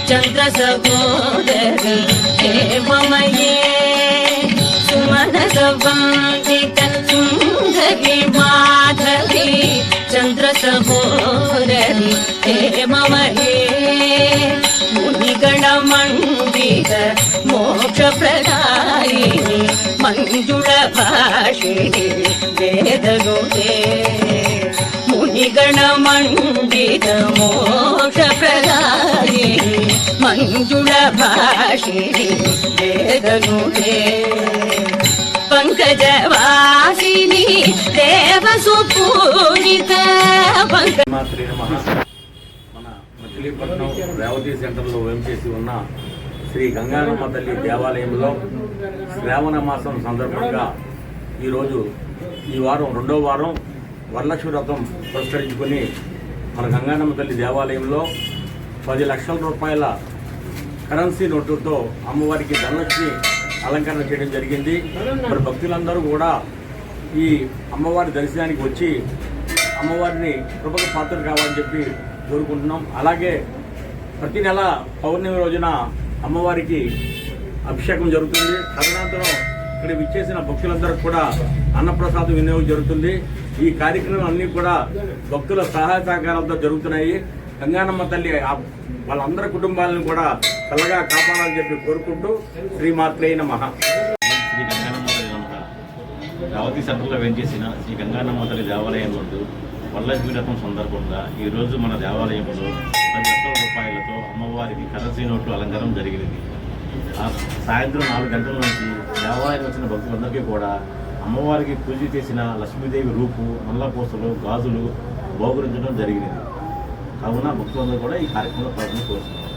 चंद्र सहोदरी देवमये सुमन सवंदित सुंदरी माधवी चंद्र सहोदरी देवमये मुनिगण मंडित मोक्ष प्रदायिनी मंजुल भाषिणी वेदगुहे मुनिगण मंडित मोक्ष प्रदायिनी मंजुल भाषिणी वेदगुहे पंकजवासिनी देव सुपूजित మన మచిలీపట్నం రేవతి సెంటర్లో వేంచేసి ఉన్న శ్రీ గంగానమ్మ తల్లి దేవాలయంలో శ్రావణ మాసం సందర్భంగా ఈరోజు ఈ వారం రెండో వారం వరలక్ష్మి వ్రతం పురస్కరించుకొని మన గంగానమ్మ తల్లి దేవాలయంలో 10 లక్షల రూపాయల కరెన్సీ నోటుతో అమ్మవారికి ధనలక్ష్మి అలంకరణ చేయడం జరిగింది. మరి భక్తులందరూ కూడా ఈ అమ్మవారి దర్శనానికి వచ్చి అమ్మవారిని కృపకు పాత్ర కావాలని చెప్పి కోరుకుంటున్నాం. అలాగే ప్రతి నెల పౌర్ణమి రోజున అమ్మవారికి అభిషేకం జరుగుతుంది. తదనంతరం ఇక్కడ విచ్చేసిన భక్తులందరూ కూడా అన్నప్రసాదం వినియోగం జరుగుతుంది. ఈ కార్యక్రమం అన్నీ కూడా భక్తుల సహాయ సహకారాలతో జరుగుతున్నాయి. గంగానమ్మ తల్లి వాళ్ళందరి కుటుంబాలను కూడా చల్లగా కాపాడాలని చెప్పి కోరుకుంటూ శ్రీమాత్రే నమః. శ్రీ గంగానమ్మ తల్లి నమః. రావతి సెంటర్లో వెంచేసిన శ్రీ గంగానమ్మ తల్లి దేవాలయం నందు వరలక్ష్మి వ్రతం సందర్భంగా ఈరోజు మన దేవాలయంలో 10 లక్షల రూపాయలతో అమ్మవారికి కరెన్సీ నోట్లు అలంకరణ జరిగినది. సాయంత్రం 4 గంటల నుంచి దేవాలయం వచ్చిన భక్తులందరికీ కూడా అమ్మవారికి పూజ చేసిన లక్ష్మీదేవి రూపు, నల్లపూసలు, గాజులు బహుకరించడం జరిగినది. కావున భక్తులందరూ కూడా ఈ కార్యక్రమంలో పాల్గొని కోరుతున్నారు.